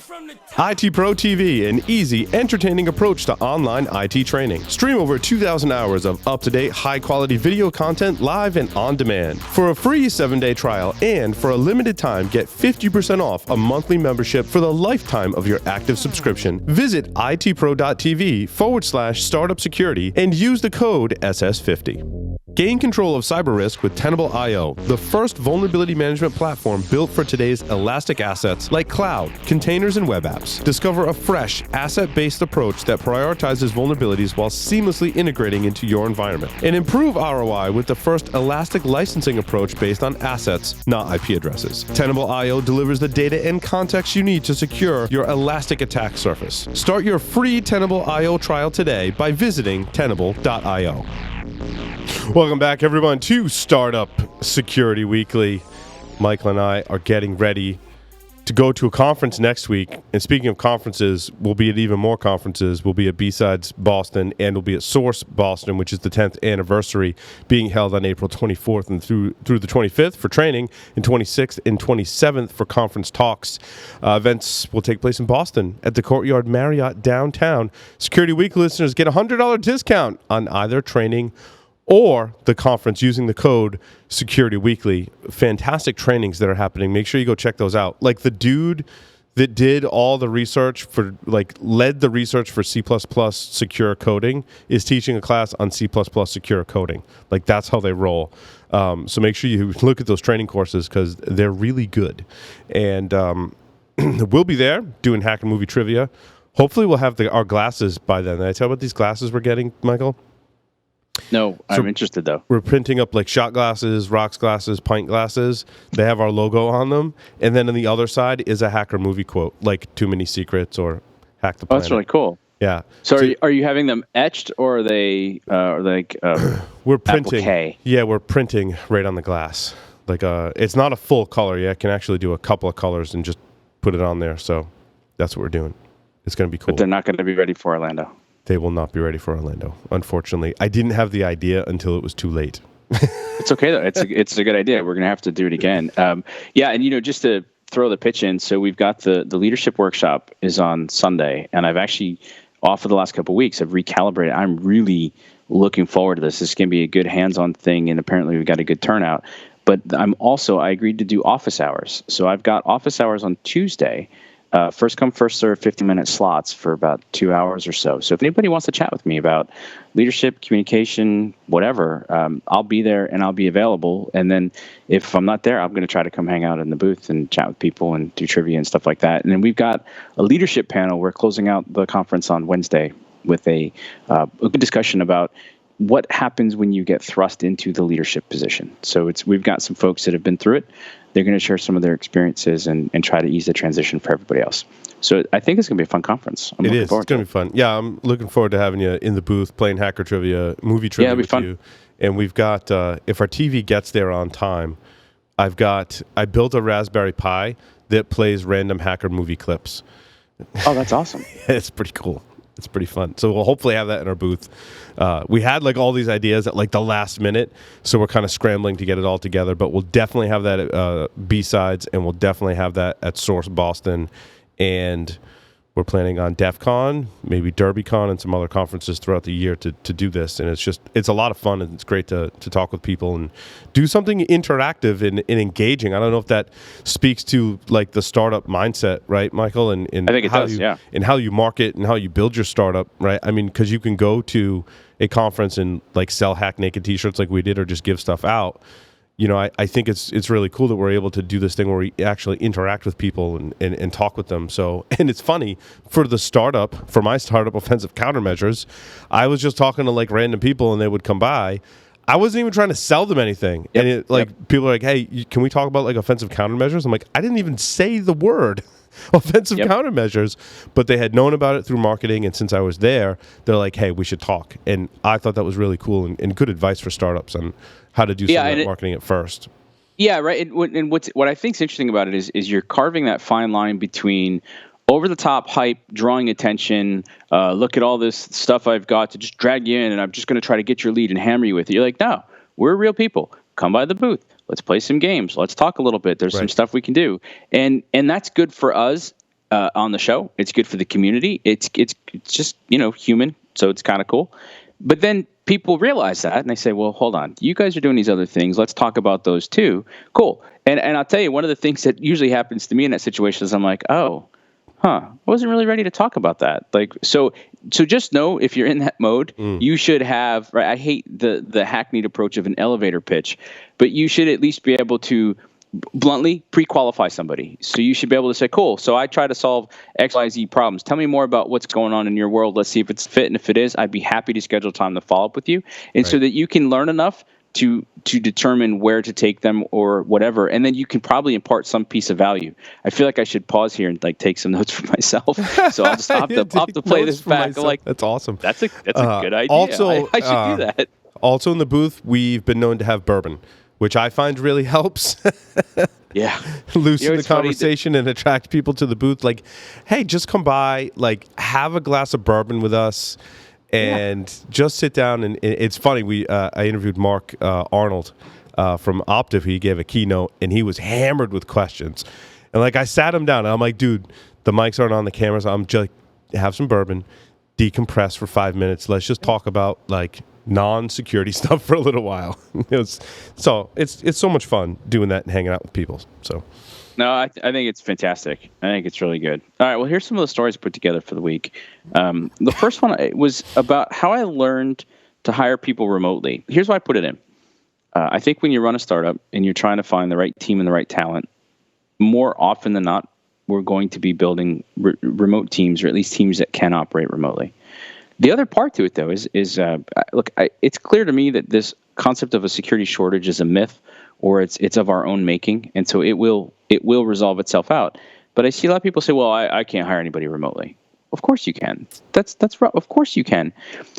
IT Pro TV, an easy, entertaining approach to online IT training. Stream over 2,000 hours of up-to-date, high-quality video content live and on demand. For a free 7-day trial and for a limited time, get 50% off a monthly membership for the lifetime of your active subscription. Visit itpro.tv/startup security and use the code SS50. Gain control of cyber risk with Tenable.io, the first vulnerability management platform built for today's elastic assets like cloud, containers, and web apps. Discover a fresh, asset-based approach that prioritizes vulnerabilities while seamlessly integrating into your environment. And improve ROI with the first elastic licensing approach based on assets, not IP addresses. Tenable.io delivers the data and context you need to secure your elastic attack surface. Start your free Tenable.io trial today by visiting Tenable.io. Welcome back, everyone, to Startup Security Weekly. Michael and I are getting ready to go to a conference next week. And speaking of conferences, we'll be at even more conferences. We'll be at B-Sides Boston, and we'll be at Source Boston, which is the 10th anniversary, being held on April 24th and through the 25th for training, and 26th and 27th for conference talks. Events will take place in Boston at the Courtyard Marriott downtown. Security Week listeners get a $100 discount on either training or the conference using the code Security Weekly. Fantastic trainings that are happening. Make sure you go check those out. Like the dude that did all the research for, led the research for C++ secure coding is teaching a class on C++ secure coding. Like, that's how they roll. So make sure you look at those training courses because they're really good. And we'll be there doing Hacker Movie Trivia. Hopefully we'll have our glasses by then. Did I tell you about these glasses we're getting, Michael? No, I'm interested, though. We're printing up like shot glasses, rocks glasses, pint glasses. They have our logo on them. And then on the other side is a Hacker Movie quote, like Too Many Secrets or Hack the Planet. Oh, that's really cool. Yeah. So are you having them etched, or are they we're printing. applique? Yeah, we're printing right on the glass. Like it's not a full color yet. I can actually do a couple of colors and just put it on there. So that's what we're doing. It's going to be cool. But they're not going to be ready for Orlando. They will not be ready for Orlando, unfortunately. I didn't have the idea until it was too late. It's okay, though. It's a good idea. We're going to have to do it again. And, just to throw the pitch in, so we've got the leadership workshop is on Sunday, and I've actually, off of the last couple of weeks, I've recalibrated. I'm really looking forward to this. This is going to be a good hands-on thing, and apparently we've got a good turnout. But I agreed to do office hours. So I've got office hours on Tuesday. First come, first serve, 50-minute slots for about 2 hours or so. So if anybody wants to chat with me about leadership, communication, whatever, I'll be there and I'll be available. And then if I'm not there, I'm going to try to come hang out in the booth and chat with people and do trivia and stuff like that. And then we've got a leadership panel. We're closing out the conference on Wednesday with a good discussion about what happens when you get thrust into the leadership position. So we've got some folks that have been through it. They're going to share some of their experiences and try to ease the transition for everybody else. So I think it's going to be a fun conference. It is. It's going to be fun. Yeah, I'm looking forward to having you in the booth playing Hacker Trivia, movie trivia with you. And we've got, if our TV gets there on time, I built a Raspberry Pi that plays random Hacker Movie clips. Oh, that's awesome. It's pretty cool. It's pretty fun. So we'll hopefully have that in our booth. We had all these ideas at the last minute, so we're kind of scrambling to get it all together. But we'll definitely have that at B-Sides, and we'll definitely have that at Source Boston. And we're planning on DEF CON, maybe DerbyCon, and some other conferences throughout the year to do this. And it's a lot of fun, and it's great to talk with people and do something interactive and engaging. I don't know if that speaks to the startup mindset, right, Michael? And I think it does, yeah. And how you market and how you build your startup, right? I mean, because you can go to a conference and sell Hack Naked t-shirts like we did, or just give stuff out. I think it's really cool that we're able to do this thing where we actually interact with people and talk with them. So, and it's funny, for my startup Offensive Countermeasures, I was just talking to random people and they would come by. I wasn't even trying to sell them anything. Yep. And people are like, hey, can we talk about offensive countermeasures? I'm like, I didn't even say the word offensive countermeasures, but they had known about it through marketing. And since I was there, they're like, hey, we should talk. And I thought that was really cool and good advice for startups on how to do some of that marketing at first. Yeah, right. And what I think is interesting about it is you're carving that fine line between over-the-top hype, drawing attention, look at all this stuff I've got to just drag you in, and I'm just going to try to get your lead and hammer you with it. You're like, no, we're real people. Come by the booth. Let's play some games. Let's talk a little bit. There's some stuff we can do. And that's good for us on the show. It's good for the community. It's just, human. So it's kind of cool. But then people realize that and they say, well, hold on, you guys are doing these other things. Let's talk about those too. Cool. And I'll tell you, one of the things that usually happens to me in that situation is I'm like, oh, I wasn't really ready to talk about that. Like, so just know if you're in that mode, you should have, right. I hate the hackneyed approach of an elevator pitch, but you should at least be able to bluntly pre-qualify somebody. So you should be able to say, cool, so I try to solve XYZ problems. Tell me more about what's going on in your world. Let's see if it's fit. And if it is, I'd be happy to schedule time to follow up with you. And so that you can learn enough to determine where to take them or whatever. And then you can probably impart some piece of value. I feel like I should pause here and like take some notes for myself. So I'll just have to play this back. Like, that's awesome. That's a good idea. Also, I should do that. Also in the booth, we've been known to have bourbon, which I find really helps. Yeah. Loosen the conversation and attract people to the booth. Like, hey, just come by, like, have a glass of bourbon with us and just sit down. And it's funny. I interviewed Mark Arnold from Optiv. He gave a keynote and he was hammered with questions. And like, I sat him down and I'm like, dude, the mics aren't on the cameras. I'm just have some bourbon, decompress for 5 minutes. Let's just talk about like non-security stuff for a little while. It's so much fun doing that and hanging out with people. So, no, I think it's fantastic. I think it's really good. All right, well, here's some of the stories put together for the week. The first one was about how I learned to hire people remotely. Here's why I put it in. I think when you run a startup and you're trying to find the right team and the right talent, more often than not, we're going to be building remote teams, or at least teams that can operate remotely. The other part to it, though, is it's clear to me that this concept of a security shortage is a myth, or it's of our own making, and so it will resolve itself out. But I see a lot of people say, "Well, I can't hire anybody remotely." Of course you can. That's right. Of course you can.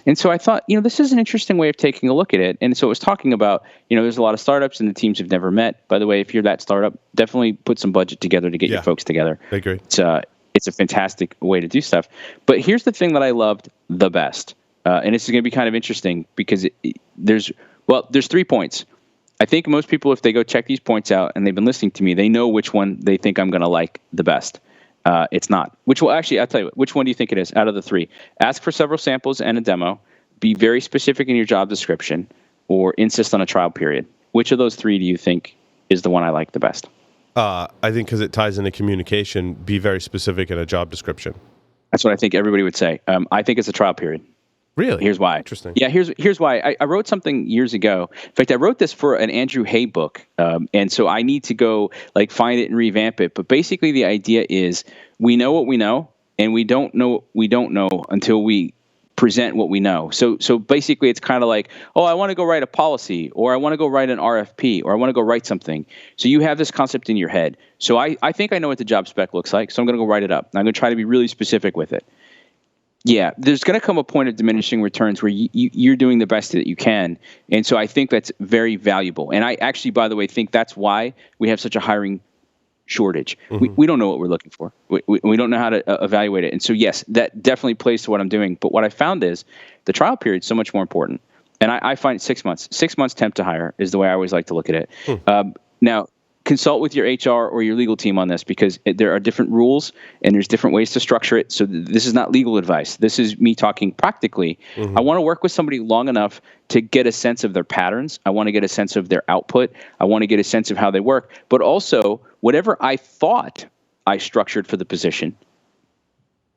And so I thought, this is an interesting way of taking a look at it. And so it was talking about, there's a lot of startups and the teams have never met. By the way, if you're that startup, definitely put some budget together to get your folks together. I agree. It's a fantastic way to do stuff. But here's the thing that I loved the best. And this is going to be kind of interesting because there's 3 points. I think most people, if they go check these points out and they've been listening to me, they know which one they think I'm going to like the best. It's not. I'll tell you, which one do you think it is out of the 3? Ask for several samples and a demo. Be very specific in your job description, or insist on a trial period. Which of those 3 do you think is the one I like the best? I think because it ties into communication, be very specific in a job description. That's what I think everybody would say. I think it's a trial period. Really? Here's why. Interesting. Yeah, here's why. I wrote something years ago. In fact, I wrote this for an Andrew Hay book, and so I need to go find it and revamp it. But basically, the idea is we know what we know, and we don't know what we don't know until we present what we know. So basically, it's kind of like, oh, I want to go write a policy, or I want to go write an RFP, or I want to go write something. So you have this concept in your head. So I think I know what the job spec looks like, so I'm going to go write it up. I'm going to try to be really specific with it. Yeah, there's going to come a point of diminishing returns where you're doing the best that you can. And so I think that's very valuable. And I actually, by the way, think that's why we have such a hiring shortage. Mm-hmm. We don't know what we're looking for. We don't know how to evaluate it. And so, yes, that definitely plays to what I'm doing. But what I found is the trial period is so much more important. And I find 6 months. 6 months temp to hire is the way I always like to look at it. Now, consult with your HR or your legal team on this, because there are different rules and there's different ways to structure it. So this is not legal advice. This is me talking practically. Mm-hmm. I want to work with somebody long enough to get a sense of their patterns. I want to get a sense of their output. I want to get a sense of how they work. But also, whatever I thought I structured for the position,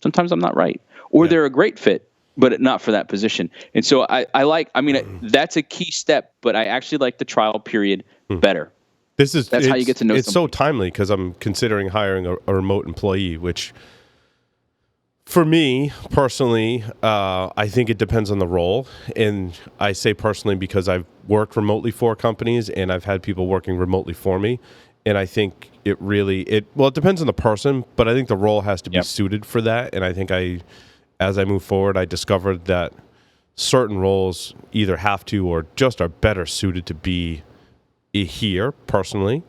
sometimes I'm not right. Or they're a great fit, but not for that position. And so that's a key step, but I actually like the trial period better. That's how you get to know it's somebody. So timely because I'm considering hiring a remote employee, which for me personally, I think it depends on the role. And I say personally because I've worked remotely for companies and I've had people working remotely for me. And I think it depends on the person, but I think the role has to be suited for that. And I think as I move forward, I discovered that certain roles either have to or just are better suited to be here personally.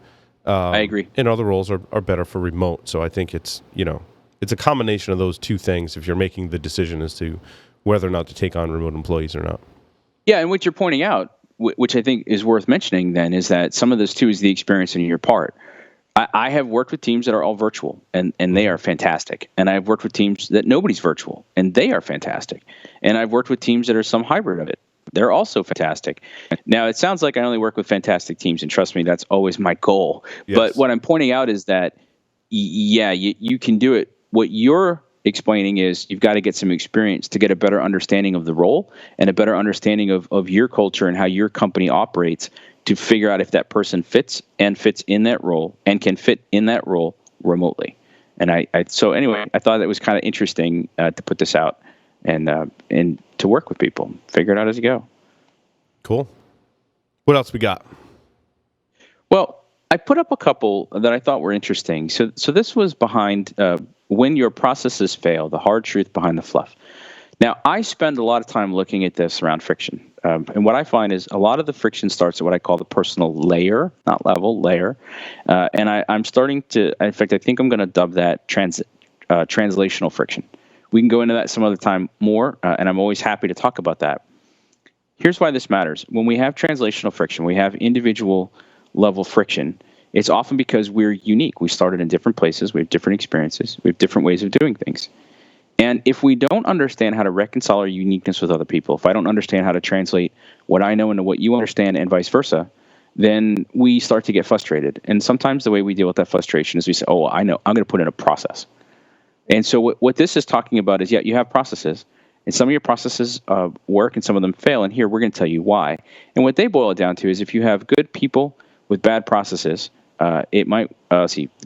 I agree. And other roles are better for remote. So I think it's a combination of those two things if you're making the decision as to whether or not to take on remote employees or not. Yeah, and what you're pointing out, which I think is worth mentioning then, is that some of this too is the experience on your part. I have worked with teams that are all virtual, and they are fantastic. And I've worked with teams that nobody's virtual, and they are fantastic. And I've worked with teams that are some hybrid of it. They're also fantastic. Now, it sounds like I only work with fantastic teams, and trust me, that's always my goal. Yes. But what I'm pointing out is that, yeah, you can do it. What you're explaining is you've got to get some experience to get a better understanding of the role and a better understanding of your culture and how your company operates, to figure out if that person fits in that role and can fit in that role remotely. And so anyway, I thought it was kind of interesting to put this out and to work with people, figure it out as you go. Cool. What else we got? Well, I put up a couple that I thought were interesting. So this was behind when your processes fail, the hard truth behind the fluff. Now, I spend a lot of time looking at this around friction. And what I find is a lot of the friction starts at what I call the personal layer, not level, layer. And I'm starting to, in fact, I think I'm going to dub that translational friction. We can go into that some other time more, and I'm always happy to talk about that. Here's why this matters. When we have translational friction, we have individual level friction, it's often because we're unique. We started in different places. We have different experiences. We have different ways of doing things. And if we don't understand how to reconcile our uniqueness with other people, if I don't understand how to translate what I know into what you understand and vice versa, then we start to get frustrated. And sometimes the way we deal with that frustration is we say, oh, I know, I'm going to put in a process. And so what this is talking about is, yeah, you have processes, and some of your processes work and some of them fail. And here we're going to tell you why. And what they boil it down to is if you have good people with bad processes, it might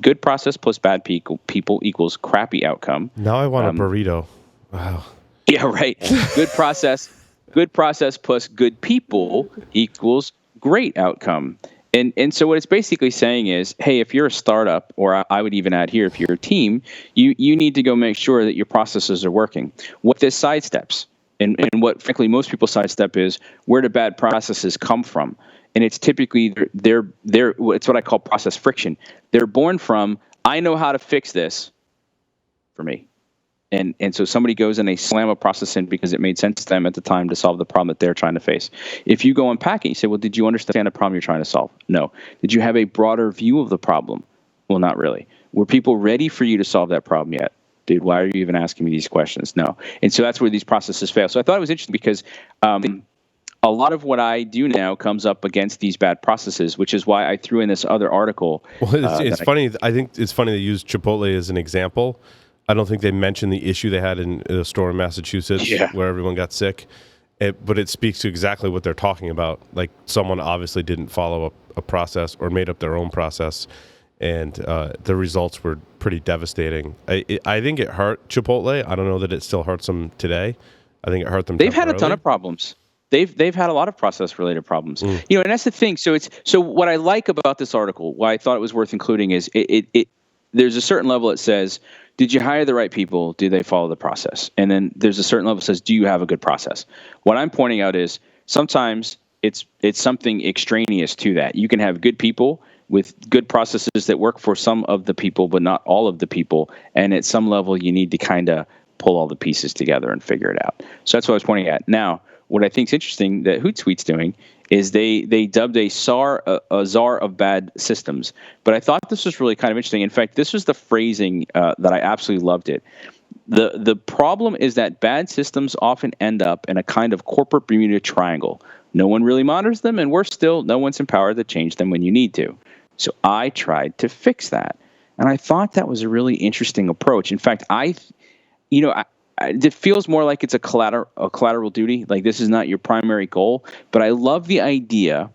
good process plus bad people equals crappy outcome. Now I want a burrito. Wow. Yeah, right. Good process plus good people equals great outcome. And so what it's basically saying is, hey, if you're a startup, or I would even add here, if you're a team, you need to go make sure that your processes are working. What this sidesteps, and what frankly most people sidestep, is where do bad processes come from? And it's typically they're it's what I call process friction. They're born from, I know how to fix this for me. And so somebody goes and they slam a process in because it made sense to them at the time to solve the problem that they're trying to face. If you go unpack it, you say, well, did you understand the problem you're trying to solve? No. Did you have a broader view of the problem? Well, not really. Were people ready for you to solve that problem yet? Dude, why are you even asking me these questions? No. And so that's where these processes fail. So I thought it was interesting because a lot of what I do now comes up against these bad processes, which is why I threw in this other article. Well, it's funny. I think it's funny they use Chipotle as an example. I don't think they mentioned the issue they had in a store in Massachusetts where everyone got sick. But it speaks to exactly what they're talking about. Like, someone obviously didn't follow a process or made up their own process, and the results were pretty devastating. I think it hurt Chipotle. I don't know that it still hurts them today. I think it hurt them. They've had a ton of problems. They've had a lot of process related problems. And that's the thing. So what I like about this article, why I thought it was worth including, is it there's a certain level it says, did you hire the right people? Do they follow the process? And then there's a certain level that says, do you have a good process? What I'm pointing out is sometimes it's something extraneous to that. You can have good people with good processes that work for some of the people, but not all of the people. And at some level, you need to kind of pull all the pieces together and figure it out. So that's what I was pointing at. Now, what I think is interesting that Hootsuite's doing is they dubbed a czar of bad systems. But I thought this was really kind of interesting. In fact, this was the phrasing that I absolutely loved it. The problem is that bad systems often end up in a kind of corporate Bermuda Triangle. No one really monitors them, and worse still, no one's empowered to change them when you need to. So I tried to fix that. And I thought that was a really interesting approach. In fact, it feels more like it's a collateral duty. Like, this is not your primary goal. But I love the idea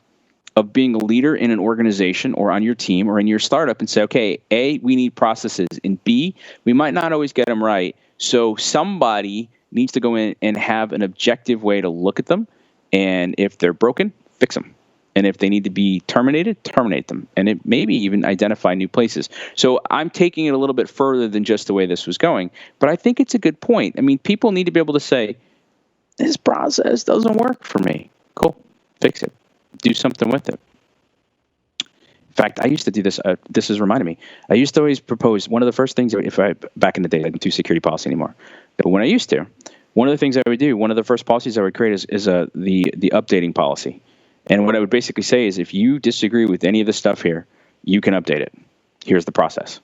of being a leader in an organization or on your team or in your startup and say, okay, A, we need processes, and B, we might not always get them right. So somebody needs to go in and have an objective way to look at them. And if they're broken, fix them. And if they need to be terminated, terminate them. And it maybe even identify new places. So I'm taking it a little bit further than just the way this was going. But I think it's a good point. I mean, people need to be able to say, this process doesn't work for me. Cool. Fix it. Do something with it. In fact, I used to do this. This has reminded me. I used to always propose one of the first things, back in the day, I didn't do security policy anymore. But when I used to, one of the things I would do, one of the first policies I would create is the updating policy. And what I would basically say is, if you disagree with any of the stuff here, you can update it. Here's the process.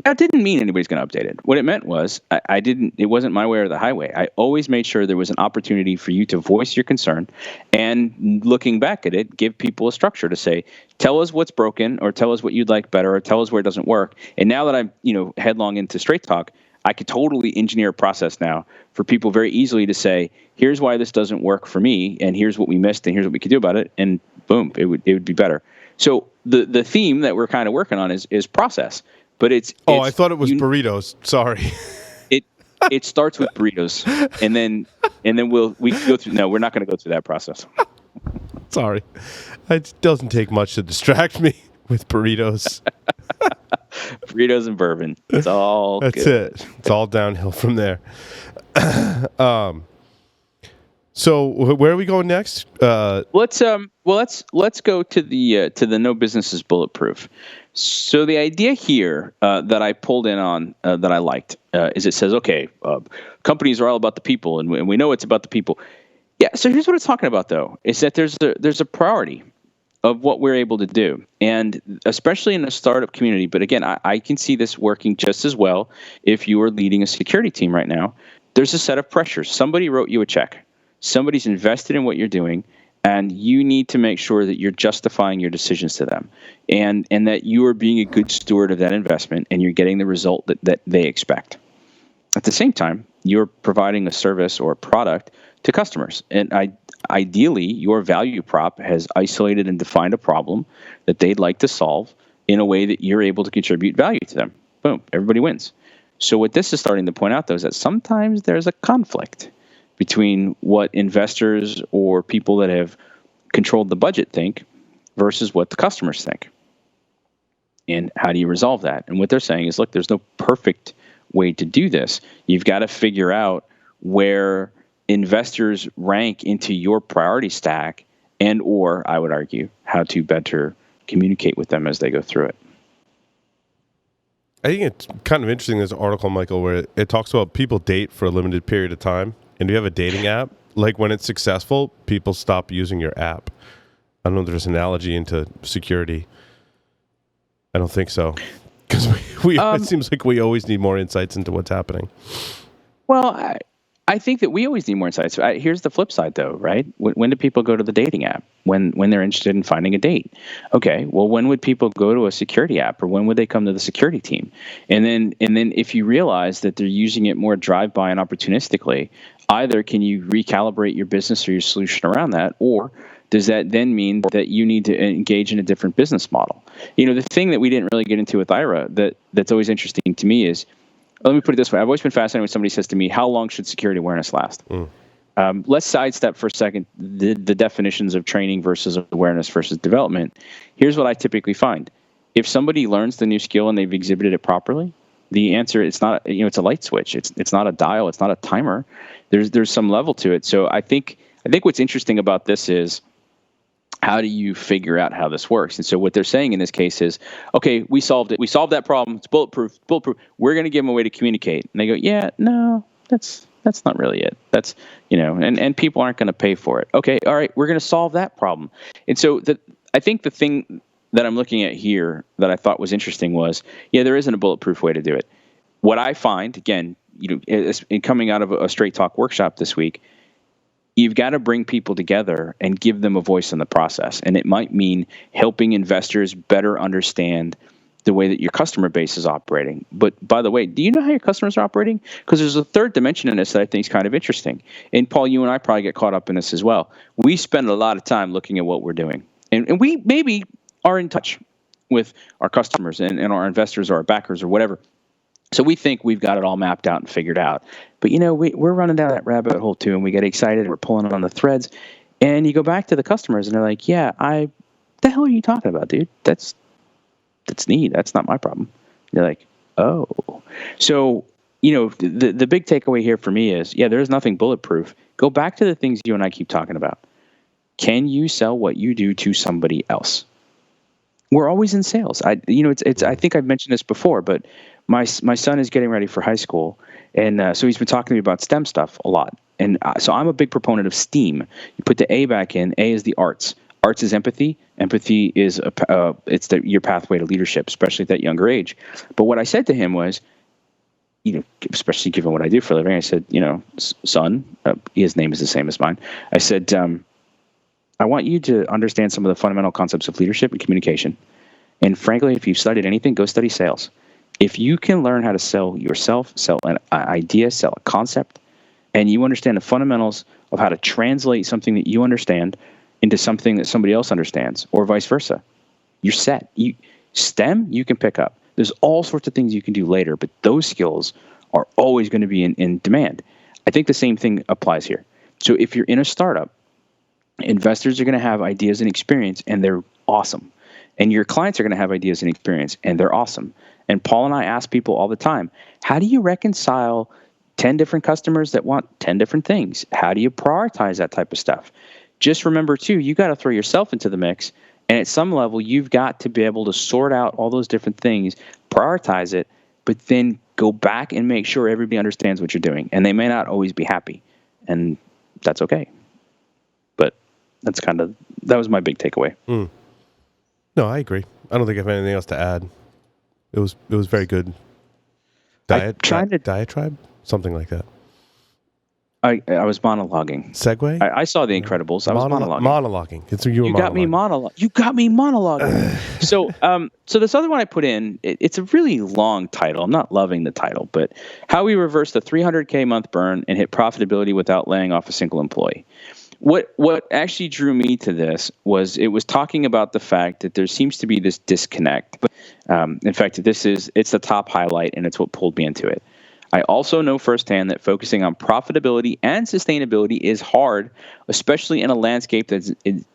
That didn't mean anybody's going to update it. What it meant was it wasn't my way or the highway. I always made sure there was an opportunity for you to voice your concern, and looking back at it, give people a structure to say, tell us what's broken, or tell us what you'd like better, or tell us where it doesn't work. And now that I'm, headlong into Straight Talk, I could totally engineer a process now for people very easily to say, here's why this doesn't work for me, and here's what we missed, and here's what we could do about it, and boom, it would be better. So the theme that we're kind of working on is process. But it's I thought it was burritos. Sorry. It starts with burritos, and then we can go through. No, we're not going to go through that process. Sorry, it doesn't take much to distract me with burritos. Burritos and bourbon. It's all. That's good. it. It's all downhill from there. So where are we going next? Let's go to the No Business is Bulletproof. So the idea here that I pulled in on that I liked is it says, companies are all about the people, and we know it's about the people. Yeah. So here's what it's talking about, though, is that there's a priority of what we're able to do, and especially in the startup community. But again, I can see this working just as well if you are leading a security team right now. There's a set of pressures. Somebody wrote you a check. Somebody's invested in what you're doing, and you need to make sure that you're justifying your decisions to them, and that you are being a good steward of that investment, and you're getting the result that they expect. At the same time, you're providing a service or a product to customers, and ideally, your value prop has isolated and defined a problem that they'd like to solve in a way that you're able to contribute value to them. Boom, everybody wins. So what this is starting to point out, though, is that sometimes there's a conflict between what investors or people that have controlled the budget think versus what the customers think. And how do you resolve that? And what they're saying is, look, there's no perfect way to do this. You've got to figure out where investors rank into your priority stack, and or, I would argue, how to better communicate with them as they go through it. I think it's kind of interesting, this article, Michael, where it talks about people date for a limited period of time. And if you have a dating app, like when it's successful, people stop using your app. I don't know if there's an analogy into security. I don't think so. Because it seems like we always need more insights into what's happening. Well, I think that we always need more insights. Here's the flip side, though, right? When do people go to the dating app? When they're interested in finding a date. Okay, well, when would people go to a security app, or when would they come to the security team? And then if you realize that they're using it more drive-by and opportunistically, either can you recalibrate your business or your solution around that, or does that then mean that you need to engage in a different business model? The thing that we didn't really get into with Ira that's always interesting to me is, let me put it this way. I've always been fascinated when somebody says to me, how long should security awareness last? Let's sidestep for a second the definitions of training versus awareness versus development. Here's what I typically find. If somebody learns the new skill and they've exhibited it properly, the answer, it's not, it's a light switch. It's not a dial. It's not a timer. There's some level to it. So I think what's interesting about this is, how do you figure out how this works? And so what they're saying in this case is, okay, we solved it. We solved that problem. It's bulletproof. We're going to give them a way to communicate. And they go, yeah, no, that's not really it. That's, and people aren't going to pay for it. Okay, all right, we're going to solve that problem. And so I think the thing that I'm looking at here that I thought was interesting was, there isn't a bulletproof way to do it. What I find, again, in coming out of a Straight Talk workshop this week, you've got to bring people together and give them a voice in the process. And it might mean helping investors better understand the way that your customer base is operating. But by the way, do you know how your customers are operating? Because there's a third dimension in this that I think is kind of interesting. And Paul, you and I probably get caught up in this as well. We spend a lot of time looking at what we're doing. And we maybe are in touch with our customers and our investors or our backers or whatever. So we think we've got it all mapped out and figured out. But, we're running down that rabbit hole too, and we get excited. We're pulling on the threads. And you go back to the customers, and they're like, the hell are you talking about, dude? That's neat. That's not my problem. And you're like, oh. So, the big takeaway here for me is, there is nothing bulletproof. Go back to the things you and I keep talking about. Can you sell what you do to somebody else? We're always in sales. I think I've mentioned this before, but my son is getting ready for high school, and so he's been talking to me about STEM stuff a lot. And so I'm a big proponent of STEAM. You put the A back in. A is the arts. Arts is empathy. Empathy is your pathway to leadership, especially at that younger age. But what I said to him was, especially given what I do for a living, I said, son, his name is the same as mine. I said, I want you to understand some of the fundamental concepts of leadership and communication. And frankly, if you've studied anything, go study sales. If you can learn how to sell yourself, sell an idea, sell a concept, and you understand the fundamentals of how to translate something that you understand into something that somebody else understands, or vice versa, you're set. STEM, you can pick up. There's all sorts of things you can do later, but those skills are always going to be in demand. I think the same thing applies here. So if you're in a startup, investors are going to have ideas and experience, and they're awesome. And your clients are going to have ideas and experience, and they're awesome. And Paul and I ask people all the time, how do you reconcile 10 different customers that want 10 different things? How do you prioritize that type of stuff? Just remember, too, you got to throw yourself into the mix. And at some level, you've got to be able to sort out all those different things, prioritize it, but then go back and make sure everybody understands what you're doing. And they may not always be happy, and that's okay. But that was my big takeaway. No, I agree. I don't think I have anything else to add. It was very good. Diatribe? Something like that. I was monologuing. Segue? I saw The Incredibles. I was monologuing. Monologuing. You got me monologuing. You got me monologuing. So this other one I put in, it's a really long title. I'm not loving the title, but how we reverse the 300K month burn and hit profitability without laying off a single employee. What actually drew me to this was it was talking about the fact that there seems to be this disconnect. In fact, it's the top highlight, and it's what pulled me into it. I also know firsthand that focusing on profitability and sustainability is hard, especially in a landscape that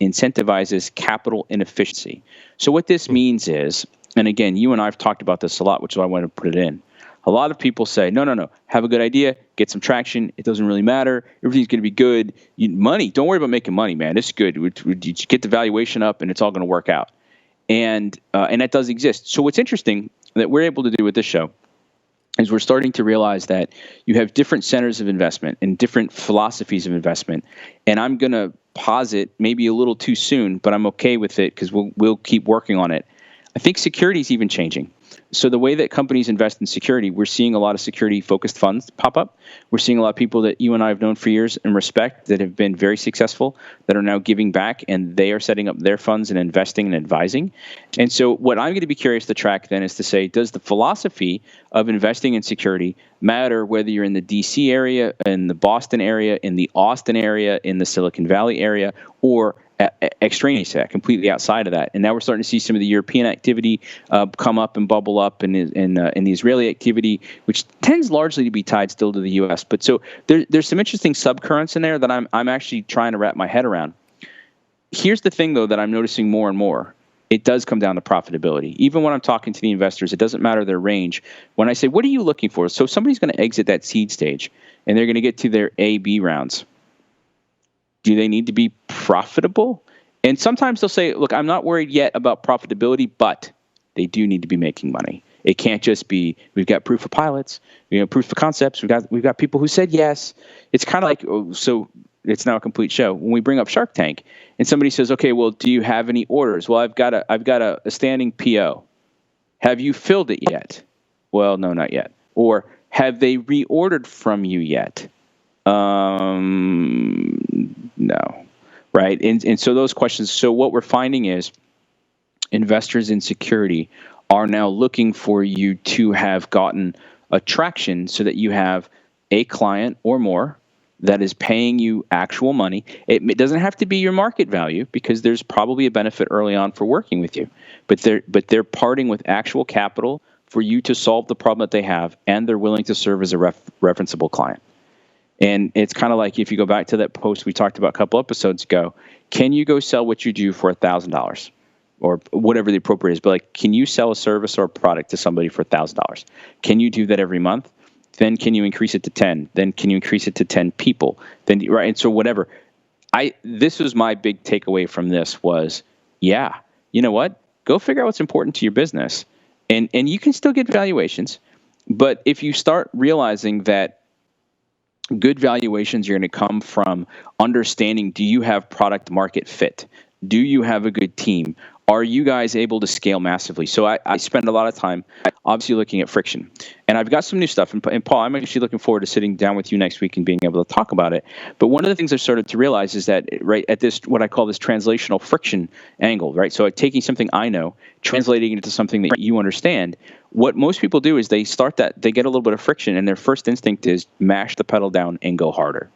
incentivizes capital inefficiency. So what this means is, and again, you and I have talked about this a lot, which is why I wanted to put it in. A lot of people say, no, have a good idea, get some traction. It doesn't really matter. Everything's going to be good. Money, don't worry about making money, man. It's good. You get the valuation up, and it's all going to work out. And that does exist. So what's interesting that we're able to do with this show is we're starting to realize that you have different centers of investment and different philosophies of investment. And I'm going to posit maybe a little too soon, but I'm okay with it because we'll keep working on it. I think security is even changing. So the way that companies invest in security, we're seeing a lot of security-focused funds pop up. We're seeing a lot of people that you and I have known for years and respect that have been very successful that are now giving back, and they are setting up their funds and investing and advising. And so what I'm going to be curious to track then is to say, does the philosophy of investing in security matter whether you're in the D.C. area, in the Boston area, in the Austin area, in the Silicon Valley area, or extraneous to that, completely outside of that? And now we're starting to see some of the European activity come up and bubble up, and the Israeli activity, which tends largely to be tied still to the U.S. But so there's some interesting subcurrents in there that I'm actually trying to wrap my head around. Here's the thing, though, that I'm noticing more and more. It does come down to profitability. Even when I'm talking to the investors, it doesn't matter their range. When I say, what are you looking for? So if somebody's going to exit that seed stage, and they're going to get to their A, B rounds, do they need to be profitable? And sometimes they'll say, look, I'm not worried yet about profitability, but they do need to be making money. It can't just be, we've got proof of pilots, proof of concepts. We've got people who said yes. It's kind of like, so it's now a complete show. When we bring up Shark Tank and somebody says, okay, well, do you have any orders? Well, I've got a standing PO. Have you filled it yet? Well, no, not yet. Or have they reordered from you yet? No, right? And so those questions. So what we're finding is investors in security are now looking for you to have gotten a traction so that you have a client or more that is paying you actual money. It doesn't have to be your market value because there's probably a benefit early on for working with you, but they're parting with actual capital for you to solve the problem that they have, and they're willing to serve as a referenceable client. And it's kind of like if you go back to that post we talked about a couple episodes ago, can you go sell what you do for $1,000 or whatever the appropriate is? But like, can you sell a service or a product to somebody for $1,000? Can you do that every month? Then can you increase it to 10? Then can you increase it to 10 people? Then, right? And so whatever. This was my big takeaway from this was, yeah, you know what? Go figure out what's important to your business. And you can still get valuations. But if you start realizing that good valuations are going to come from understanding, do you have product market fit? Do you have a good team? Are you guys able to scale massively? So I spend a lot of time obviously looking at friction. And I've got some new stuff. And Paul, I'm actually looking forward to sitting down with you next week and being able to talk about it. But one of the things I've started to realize is that right at this, what I call this translational friction angle, right? So taking something I know, translating it into something that you understand. What most people do is they get a little bit of friction, and their first instinct is mash the pedal down and go harder.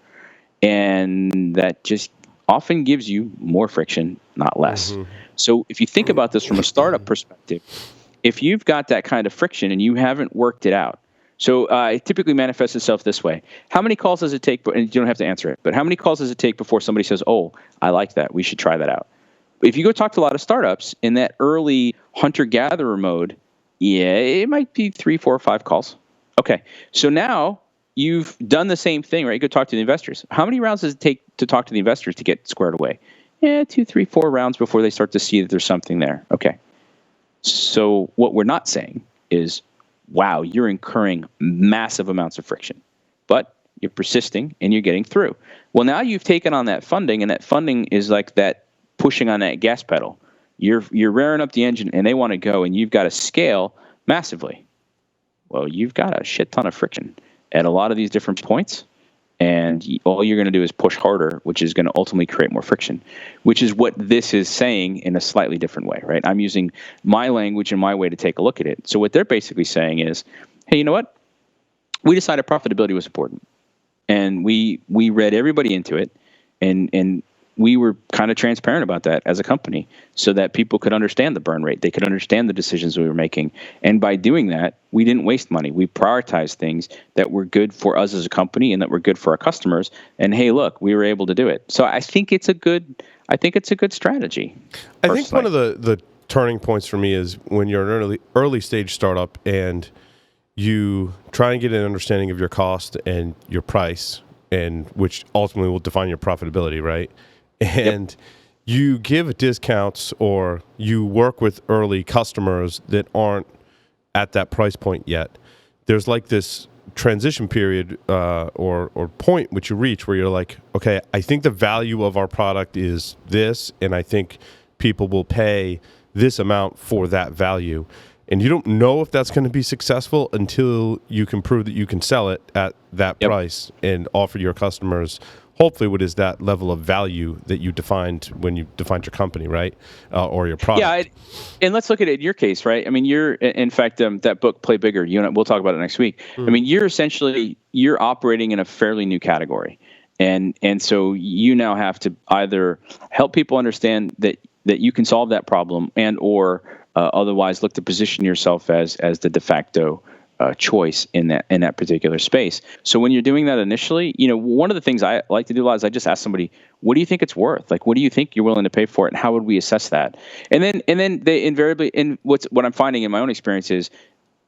And that just often gives you more friction, not less. Mm-hmm. So if you think about this from a startup perspective, if you've got that kind of friction and you haven't worked it out, so it typically manifests itself this way. How many calls does it take, and you don't have to answer it, but how many calls does it take before somebody says, oh, I like that, we should try that out? If you go talk to a lot of startups in that early hunter-gatherer mode, yeah, it might be 3, 4, 5 calls. Okay, so now you've done the same thing, right? You go talk to the investors. How many rounds does it take to talk to the investors to get squared away? Yeah, 2, 3, 4 rounds before they start to see that there's something there. Okay. So what we're not saying is, wow, you're incurring massive amounts of friction, but you're persisting and you're getting through. Well, now you've taken on that funding, and that funding is like that pushing on that gas pedal. You're rearing up the engine and they want to go, and you've got to scale massively. Well, you've got a shit ton of friction at a lot of these different points. And all you're going to do is push harder, which is going to ultimately create more friction, which is what this is saying in a slightly different way, right? I'm using my language and my way to take a look at it. So what they're basically saying is, hey, you know what? We decided profitability was important. And we read everybody into it, and we were kind of transparent about that as a company so that people could understand the burn rate. They could understand the decisions we were making. And by doing that, we didn't waste money. We prioritized things that were good for us as a company and that were good for our customers. And hey, look, we were able to do it. So I think it's a good strategy. I think one of the turning points for me is when you're an early stage startup and you try and get an understanding of your cost and your price, and which ultimately will define your profitability, right? And you give discounts or you work with early customers that aren't at that price point yet. There's like this transition period or point which you reach where you're like, okay, I think the value of our product is this, and I think people will pay this amount for that value. And you don't know if that's going to be successful until you can prove that you can sell it at that price and offer your customers hopefully what is that level of value that you defined when you defined your company, right? Or your product. Yeah, and let's look at it in your case, right? I mean, you're, in fact, that book, Play Bigger, we'll talk about it next week. I mean, you're operating in a fairly new category. And so you now have to either help people understand that you can solve that problem and or otherwise look to position yourself as the de facto choice in that particular space. So when you're doing that initially, one of the things I like to do a lot is I just ask somebody, what do you think it's worth? Like, what do you think you're willing to pay for it? And how would we assess that? And then they invariably, and what I'm finding in my own experience is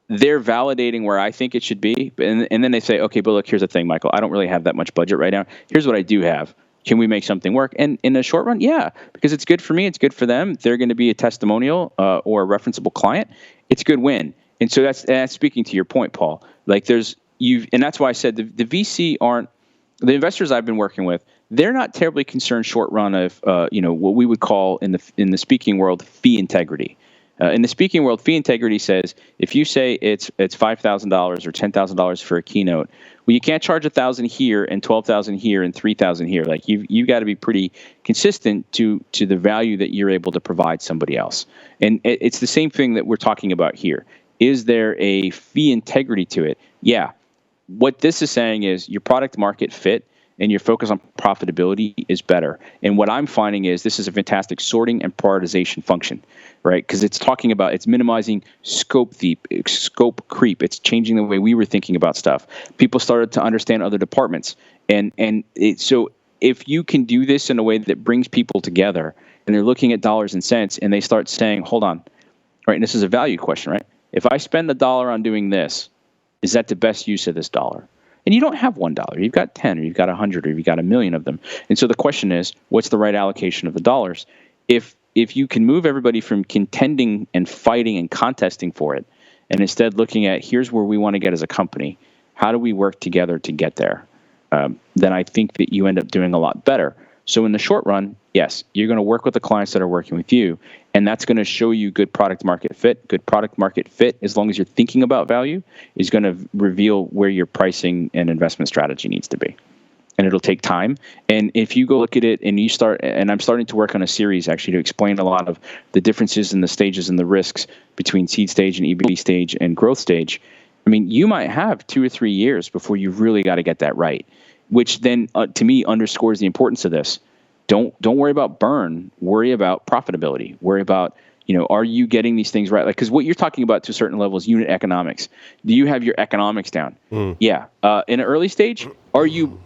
they're validating where I think it should be. And then they say, okay, but look, here's the thing, Michael, I don't really have that much budget right now. Here's what I do have. Can we make something work? And in the short run, yeah, because it's good for me. It's good for them. They're going to be a testimonial or a referenceable client. It's a good win. And so that's speaking to your point, Paul. Like and that's why I said the VC aren't, the investors I've been working with, they're not terribly concerned short run of what we would call in the speaking world fee integrity. In the speaking world, fee integrity says if you say it's $5,000 or $10,000 for a keynote, well, you can't charge $1,000 here and $12,000 here and $3,000 here. Like you got to be pretty consistent to the value that you're able to provide somebody else. And it's the same thing that we're talking about here. Is there a fee integrity to it? Yeah. What this is saying is your product market fit and your focus on profitability is better. And what I'm finding is this is a fantastic sorting and prioritization function, right? Because it's minimizing scope creep. It's changing the way we were thinking about stuff. People started to understand other departments. So if you can do this in a way that brings people together and they're looking at dollars and cents and they start saying, hold on, right? And this is a value question, right? If I spend $1 on doing this, is that the best use of this dollar? And you don't have $1. You've got 10, or you've got 100, or you've got 1,000,000 of them. And so the question is, what's the right allocation of the dollars? If you can move everybody from contending and fighting and contesting for it, and instead looking at here's where we want to get as a company, how do we work together to get there? Then I think that you end up doing a lot better. So in the short run, yes, you're going to work with the clients that are working with you, and that's going to show you good product market fit. Good product market fit, as long as you're thinking about value, is going to reveal where your pricing and investment strategy needs to be. And it'll take time. And if you go look at it and you start, and I'm starting to work on a series actually to explain a lot of the differences in the stages and the risks between seed stage and EBD stage and growth stage. I mean, you might have 2 or 3 years before you really got to get that right, which then to me underscores the importance of this. Don't worry about burn. Worry about profitability. Worry about, are you getting these things right? Like, because what you're talking about to a certain level is unit economics. Do you have your economics down? Yeah. In an early stage, are you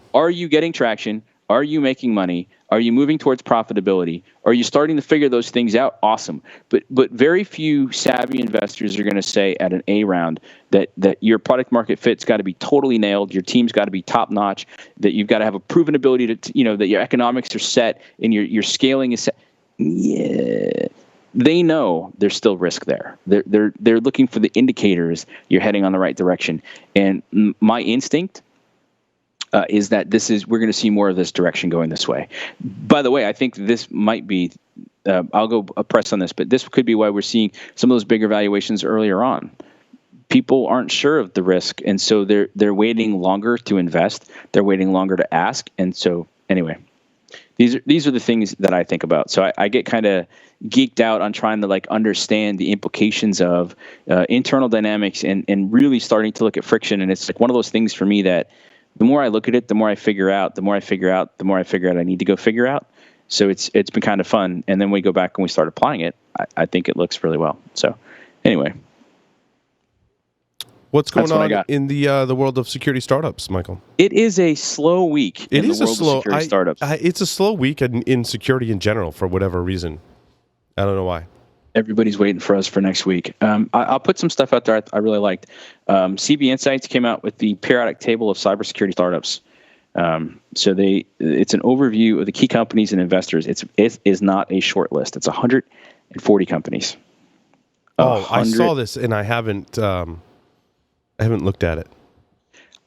getting traction? Are you making money? Are you moving towards profitability? Are you starting to figure those things out? Awesome. But very few savvy investors are going to say at an A round that your product market fit's got to be totally nailed. Your team's got to be top notch. That you've got to have a proven ability to, that your economics are set and your scaling is set. Yeah. They know there's still risk there. They're looking for the indicators you're heading on the right direction. And my instinct is that we're going to see more of this direction going this way. By the way, I think this might be, I'll go press on this, but this could be why we're seeing some of those bigger valuations earlier on. People aren't sure of the risk, and so they're waiting longer to invest. They're waiting longer to ask. And so anyway, these are the things that I think about. So I get kind of geeked out on trying to understand the implications of internal dynamics and really starting to look at friction. And it's like one of those things for me that the more I look at it, the more I figure out, I need to go figure out. So it's been kind of fun. And then we go back and we start applying it. I think it looks really well. So anyway. What's going on in the world of security startups, Michael? It is a slow week in the world of security startups. It's a slow week in security in general for whatever reason. I don't know why. Everybody's waiting for us for next week. I'll put some stuff out there I really liked. CB Insights came out with the periodic table of cybersecurity startups. So it's an overview of the key companies and investors. It is not a short list. It's 140 companies. I saw this and I haven't looked at it.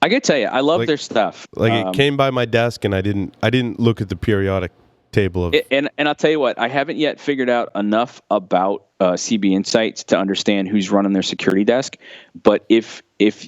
I gotta tell you, I love their stuff. It came by my desk and I didn't look at the periodic table of. And I'll tell you what, I haven't yet figured out enough about CB Insights to understand who's running their security desk. But if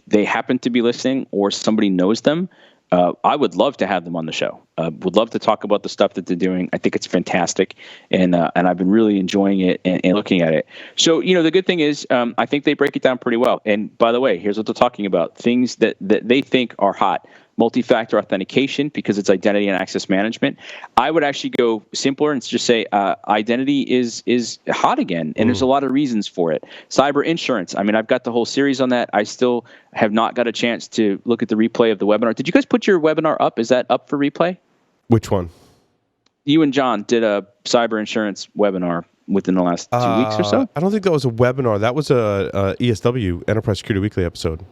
they happen to be listening or somebody knows them, I would love to have them on the show. Would love to talk about the stuff that they're doing. I think it's fantastic, and I've been really enjoying it and looking at it. So the good thing is, I think they break it down pretty well. And by the way, here's what they're talking about: things that they think are hot. Multi-factor authentication, because it's identity and access management. I would actually go simpler and just say identity is hot again, and there's a lot of reasons for it. Cyber insurance. I mean, I've got the whole series on that. I still have not got a chance to look at the replay of the webinar. Did you guys put your webinar up? Is that up for replay? Which one? You and John did a cyber insurance webinar within the last 2 weeks or so? I don't think that was a webinar. That was a ESW, Enterprise Security Weekly episode.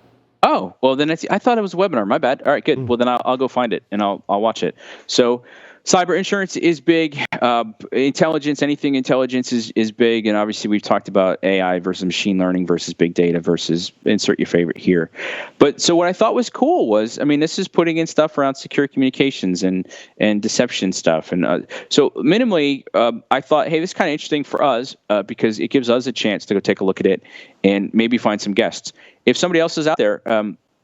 Oh, well, then I thought it was a webinar. My bad. All right, good. Well, then I'll go find it and I'll watch it. So cyber insurance is big. Intelligence, anything intelligence is big. And obviously we've talked about AI versus machine learning versus big data versus insert your favorite here. But so what I thought was cool was, I mean, this is putting in stuff around secure communications and deception stuff. And so minimally, I thought, hey, this is kind of interesting for us because it gives us a chance to go take a look at it and maybe find some guests. If somebody else is out there,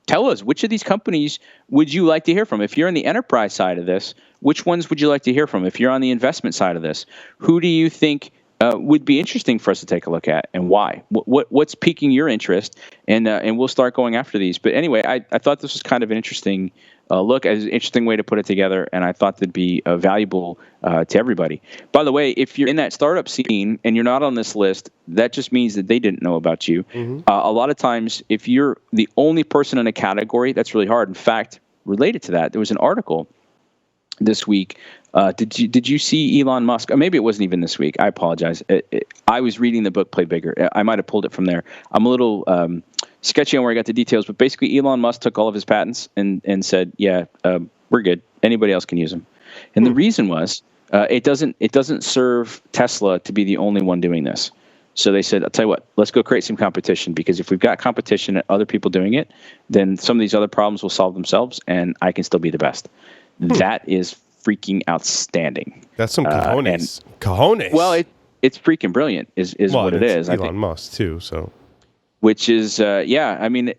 tell us, which of these companies would you like to hear from? If you're on the enterprise side of this, which ones would you like to hear from? If you're on the investment side of this, who do you think would be interesting for us to take a look at, and why? What's piquing your interest? And we'll start going after these. But anyway, I thought this was kind of an interesting look, as an interesting way to put it together, and I thought that'd be valuable to everybody. By the way, if you're in that startup scene and you're not on this list, that just means that they didn't know about you. Mm-hmm. A lot of times, if you're the only person in a category, that's really hard. In fact, related to that, there was an article this week. Did you see Elon Musk? Or maybe it wasn't even this week. I apologize. I was reading the book Play Bigger. I might have pulled it from there. I'm a little sketchy on where I got the details, but basically Elon Musk took all of his patents and said, yeah, we're good. Anybody else can use them. And the reason was it doesn't serve Tesla to be the only one doing this. So they said, I'll tell you what, let's go create some competition, because if we've got competition and other people doing it, then some of these other problems will solve themselves and I can still be the best. That is freaking outstanding. That's some cojones. Cojones. Well, it's freaking brilliant is what it is. Elon Musk too, so. Which is, I mean,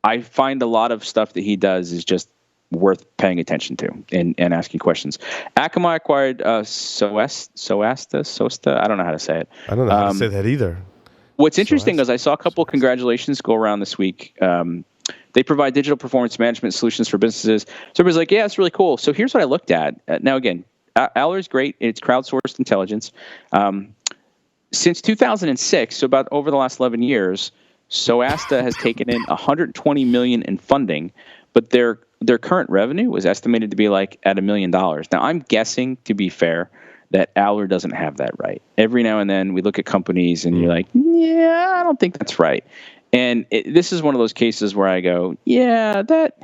I find a lot of stuff that he does is just worth paying attention to and asking questions. Akamai acquired Soasta. I don't know how to say it. I don't know how to say that either. What's interesting is I saw a couple of congratulations go around this week. They provide digital performance management solutions for businesses. So everybody's like, yeah, it's really cool. So here's what I looked at. Now, again, Aller is great. It's crowdsourced intelligence. Since 2006, so about over the last 11 years, Soasta has taken in $120 million in funding, but their current revenue was estimated to be like at $1 million. Now, I'm guessing, to be fair, that Aller doesn't have that right. Every now and then we look at companies and you're like, yeah, I don't think that's right. And this is one of those cases where I go, yeah, that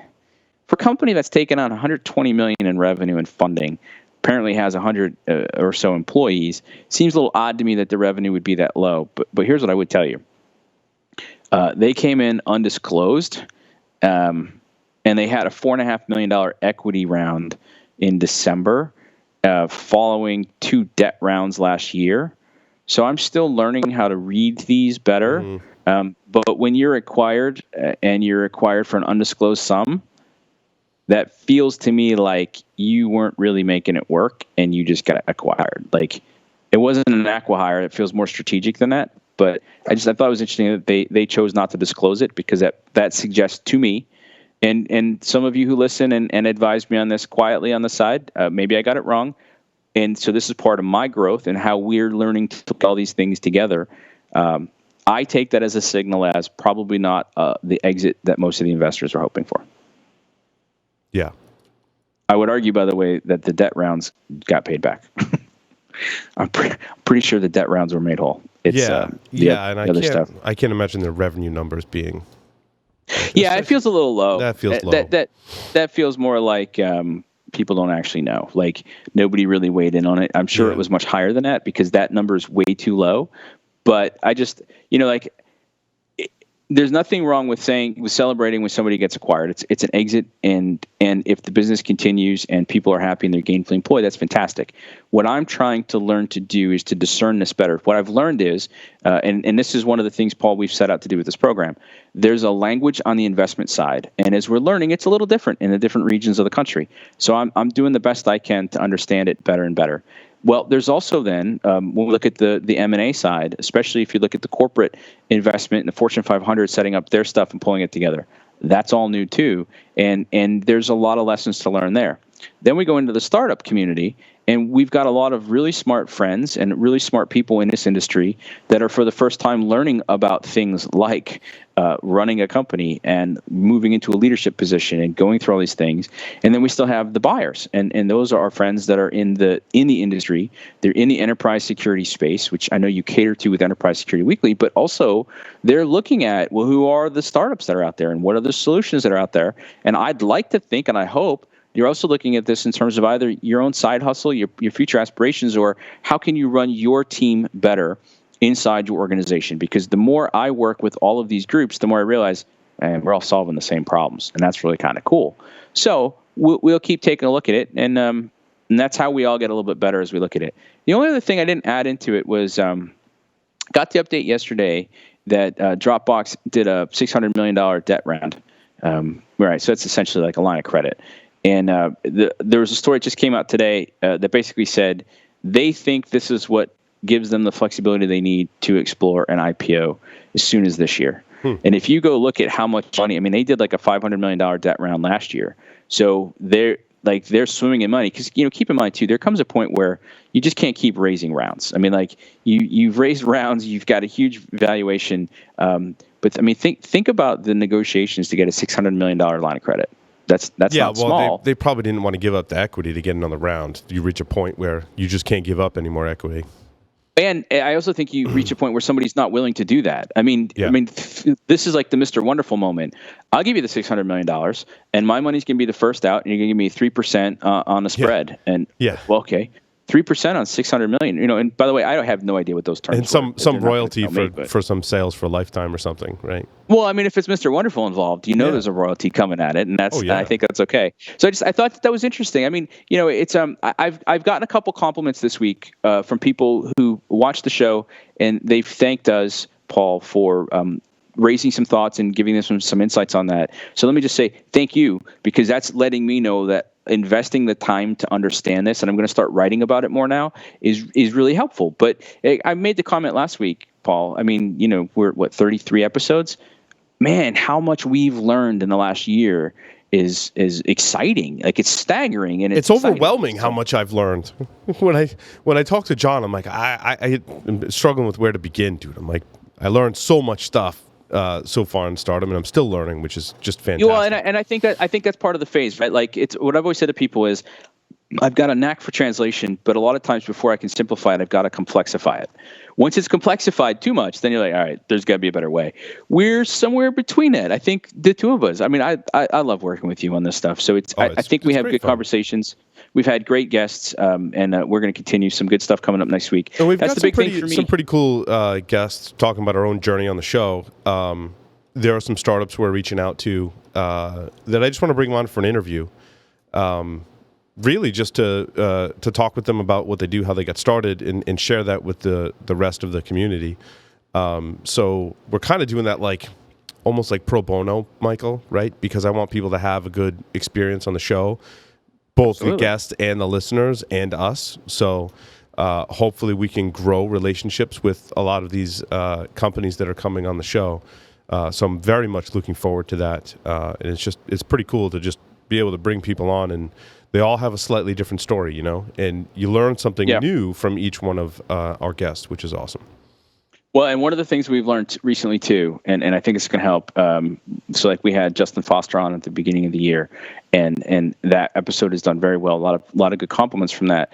for a company that's taken on $120 million in revenue and funding, apparently has 100 or so employees, seems a little odd to me that the revenue would be that low. But here's what I would tell you. They came in undisclosed, and they had a $4.5 million equity round in December, following 2 debt rounds last year. So I'm still learning how to read these better. But when you're acquired and you're acquired for an undisclosed sum, that feels to me like you weren't really making it work and you just got acquired. Like it wasn't an acqui-hire. It feels more strategic than that. But I thought it was interesting that they chose not to disclose it because that suggests to me, and some of you who listen and advise me on this quietly on the side, maybe I got it wrong. And so this is part of my growth and how we're learning to put all these things together. I take that as a signal as probably not the exit that most of the investors are hoping for. Yeah. I would argue, by the way, that the debt rounds got paid back. I'm pretty sure the debt rounds were made whole. It's, and I can't imagine their revenue numbers being. Yeah, it feels a little low. That feels low. That feels more like people don't actually know. Like nobody really weighed in on it. I'm sure it was much higher than that because that number is way too low. But I just, there's nothing wrong with celebrating when somebody gets acquired. It's an exit, and if the business continues and people are happy and they're gainfully employed, that's fantastic. What I'm trying to learn to do is to discern this better. What I've learned is, and this is one of the things, Paul, we've set out to do with this program. There's a language on the investment side, and as we're learning, it's a little different in the different regions of the country. So I'm doing the best I can to understand it better and better. Well, there's also then, when we look at the M&A side, especially if you look at the corporate investment in the Fortune 500 setting up their stuff and pulling it together, that's all new too. And there's a lot of lessons to learn there. Then we go into the startup community, and we've got a lot of really smart friends and really smart people in this industry that are for the first time learning about things like running a company and moving into a leadership position and going through all these things. And then we still have the buyers, and those are our friends that are in the industry. They're in the enterprise security space, which I know you cater to with Enterprise Security Weekly, but also they're looking at, well, who are the startups that are out there and what are the solutions that are out there? And I'd like to think, and I hope, you're also looking at this in terms of either your own side hustle, your future aspirations, or how can you run your team better inside your organization? Because the more I work with all of these groups, the more I realize, man, we're all solving the same problems, and that's really kind of cool. So we'll keep taking a look at it, and that's how we all get a little bit better as we look at it. The only other thing I didn't add into it was got the update yesterday that Dropbox did a $600 million debt round. Right, so it's essentially like a line of credit. And there was a story that just came out today that basically said they think this is what gives them the flexibility they need to explore an IPO as soon as this year. And if you go look at how much money, I mean, they did like a $500 million debt round last year. So they're swimming in money because, keep in mind too, there comes a point where you just can't keep raising rounds. I mean, like you've raised rounds, you've got a huge valuation. But I mean, think about the negotiations to get a $600 million line of credit. That's not small. They probably didn't want to give up the equity to get another round. You reach a point where you just can't give up any more equity. And I also think you reach a point where somebody's not willing to do that. I mean, this is like the Mr. Wonderful moment. I'll give you the $600 million, and my money's going to be the first out, and you're going to give me 3% on the spread. And well, okay, 3% on 600 million. And by the way, I have no idea what those terms. And some royalty for some sales for lifetime or something, right? Well, I mean, if it's Mr. Wonderful involved, there's a royalty coming at it, and I think that's okay. So I thought that was interesting. I mean, it's I've gotten a couple compliments this week from people who watched the show, and they've thanked us, Paul, for raising some thoughts and giving them some insights on that. So let me just say thank you, because that's letting me know that investing the time to understand this, and I'm going to start writing about it more now, is really helpful. But I made the comment last week, Paul. I mean, we're 33 episodes. Man, how much we've learned in the last year is exciting. Like, it's staggering, and it's overwhelming how much I've learned. When I talk to John, I'm like, I'm struggling with where to begin, dude. I'm like, I learned so much stuff so far in Stardom, and I'm still learning, which is just fantastic. Well, and I think that's part of the phase, right? Like, it's what I've always said to people is, I've got a knack for translation, but a lot of times before I can simplify it, I've got to complexify it. Once it's complexified too much, then you're like, all right, there's got to be a better way. We're somewhere between that. I think the two of us. I mean, I love working with you on this stuff. So I think we have good conversations. We've had great guests, and we're going to continue some good stuff coming up next week. And we've got some pretty cool guests talking about our own journey on the show. There are some startups we're reaching out to that I just want to bring on for an interview. Really just to talk with them about what they do, how they got started, and share that with the rest of the community. So we're kind of doing that almost like pro bono, Michael, right? Because I want people to have a good experience on the show, both the guests and the listeners and us. So hopefully we can grow relationships with a lot of these companies that are coming on the show. So I'm very much looking forward to that. And it's pretty cool to just be able to bring people on, and they all have a slightly different story, and you learn something new from each one of our guests, which is awesome. Well, and one of the things we've learned recently too, and I think it's going to help. So like we had Justin Foster on at the beginning of the year, and that episode has done very well. A lot of good compliments from that.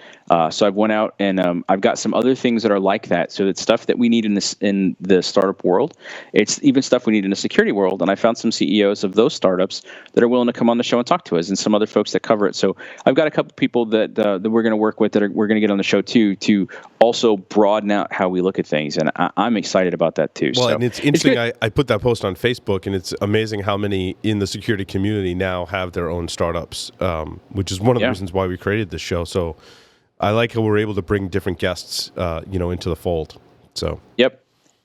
So I've went out and I've got some other things that are like that. So it's stuff that we need in the startup world. It's even stuff we need in the security world. And I found some CEOs of those startups that are willing to come on the show and talk to us, and some other folks that cover it. So I've got a couple people that we're going to work with we're going to get on the show too, to also broaden out how we look at things. And I'm excited about that too. Well, so and it's interesting. I put that post on Facebook, and it's amazing how many in the security community now have their own startups, which is one of the reasons why we created this show. So I like how we're able to bring different guests, into the fold. So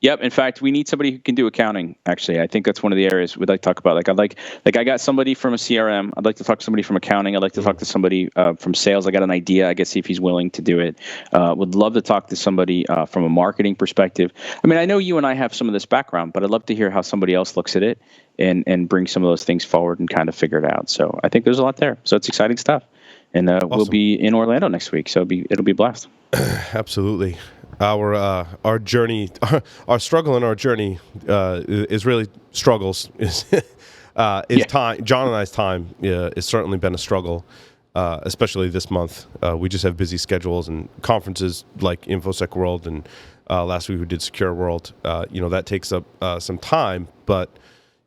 Yep. In fact, we need somebody who can do accounting. Actually, I think that's one of the areas we'd like to talk about. I got somebody from a CRM. I'd like to talk to somebody from accounting. I'd like to talk to somebody from sales. I got an idea. I guess see if he's willing to do it. Would love to talk to somebody from a marketing perspective. I mean, I know you and I have some of this background, but I'd love to hear how somebody else looks at it and bring some of those things forward and kind of figure it out. So I think there's a lot there. So it's exciting stuff. And awesome. We'll be in Orlando next week, so it'll be a blast. Absolutely. Our journey, our struggle in our journey is really struggles. Time. John and I's time has certainly been a struggle, especially this month. We just have busy schedules and conferences like InfoSec World, and last week we did Secure World. That takes up some time, but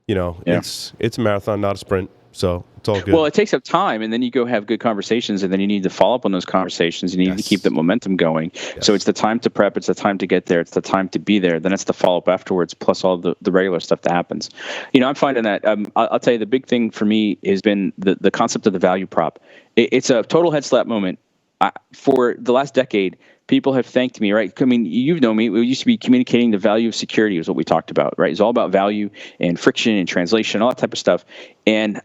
it's a marathon, not a sprint. So it's all good. Well, it takes up time, and then you go have good conversations, and then you need to follow up on those conversations. You need to keep the momentum going. Yes. So it's the time to prep. It's the time to get there. It's the time to be there. Then it's the follow-up afterwards, plus all the regular stuff that happens. I'm finding that, I'll tell you, the big thing for me has been the concept of the value prop. It's a total head slap moment. For the last decade, people have thanked me, right? I mean, you've known me. We used to be communicating the value of security is what we talked about, right? It's all about value and friction and translation, all that type of stuff. And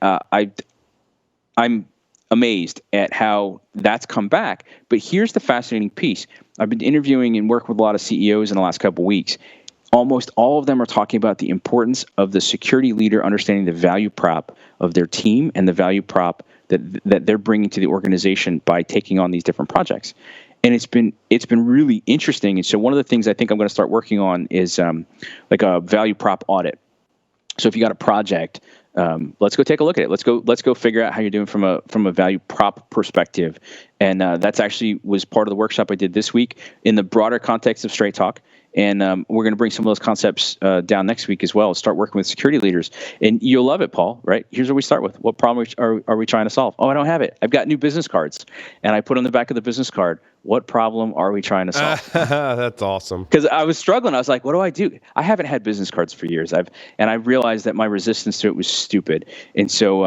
I'm amazed at how that's come back. But here's the fascinating piece. I've been interviewing and working with a lot of CEOs in the last couple of weeks. Almost all of them are talking about the importance of the security leader understanding the value prop of their team and the value prop that they're bringing to the organization by taking on these different projects. And it's been really interesting. And so one of the things I think I'm going to start working on is like a value prop audit. So if you got a project, let's go take a look at it. Let's go figure out how you're doing from a value prop perspective. And that's actually was part of the workshop I did this week in the broader context of Straight Talk. And we're going to bring some of those concepts down next week as well. Start working with security leaders. And you'll love it, Paul, right? Here's what we start with. What problem are we trying to solve? Oh, I don't have it. I've got new business cards. And I put on the back of the business card, what problem are we trying to solve? That's awesome. Because I was struggling. I was like, what do I do? I haven't had business cards for years. I realized that my resistance to it was stupid. And so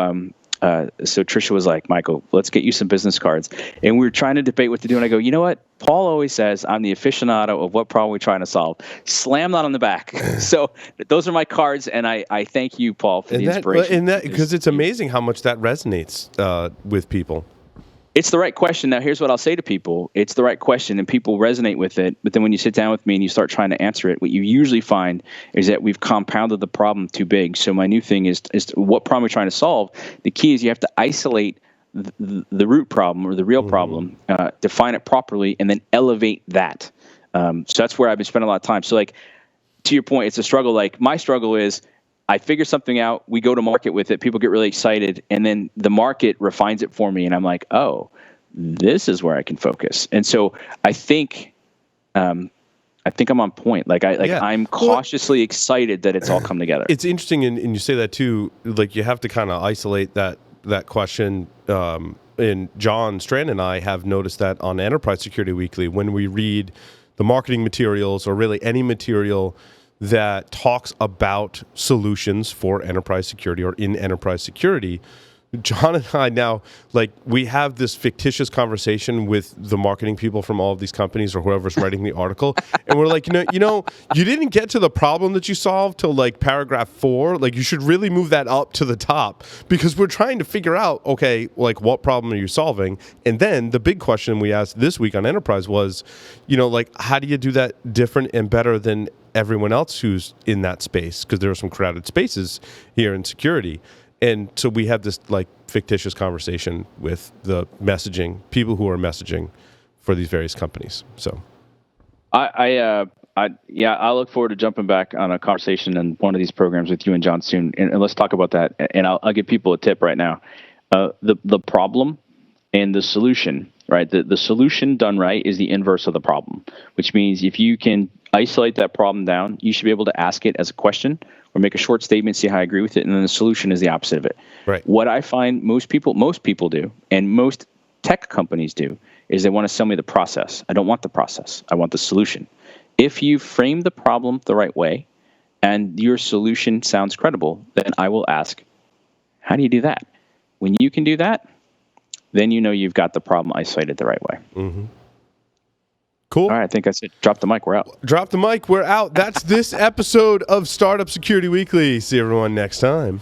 so Trisha was like, Michael, let's get you some business cards. And we were trying to debate what to do. And I go, you know what? Paul always says I'm the aficionado of what problem we're trying to solve. Slam that on the back. So those are my cards. And I thank you, Paul, for the inspiration. Because it's amazing how much that resonates with people. It's the right question. Now, here's what I'll say to people. It's the right question, and people resonate with it. But then when you sit down with me and you start trying to answer it, what you usually find is that we've compounded the problem too big. So my new thing is what problem we're trying to solve. The key is you have to isolate the root problem or the real problem, define it properly, and then elevate that. So that's where I've been spending a lot of time. So, like, to your point, it's a struggle. Like, my struggle is I figure something out, we go to market with it, people get really excited, and then the market refines it for me, and I'm like, oh, this is where I can focus. And so I think I'm on point. I'm cautiously excited that it's all come together. It's interesting, and you say that too. Like, you have to kind of isolate that question. And John Strand and I have noticed that on Enterprise Security Weekly, when we read the marketing materials or really any material that talks about solutions for enterprise security or in enterprise security, John and I now, like, we have this fictitious conversation with the marketing people from all of these companies or whoever's writing the article, and we're like, you didn't get to the problem that you solved till like paragraph 4. Like, you should really move that up to the top, because we're trying to figure out, okay, like, what problem are you solving? And then the big question we asked this week on Enterprise was, like, how do you do that different and better than everyone else who's in that space? Because there are some crowded spaces here in security. And so we had this like fictitious conversation with the people who are messaging for these various companies. So I look forward to jumping back on a conversation in one of these programs with you and John soon. And let's talk about that. And I'll give people a tip right now. The problem and the solution, right? The solution done right is the inverse of the problem, which means if you can isolate that problem down, you should be able to ask it as a question or make a short statement, see how I agree with it, and then the solution is the opposite of it. Right. What I find most people do, and most tech companies do, is they want to sell me the process. I don't want the process. I want the solution. If you frame the problem the right way and your solution sounds credible, then I will ask, how do you do that? When you can do that, then you know you've got the problem isolated the right way. Mm-hmm. Cool. All right, I think that's it. Drop the mic. We're out. Drop the mic. We're out. That's this episode of Startup Security Weekly. See everyone next time.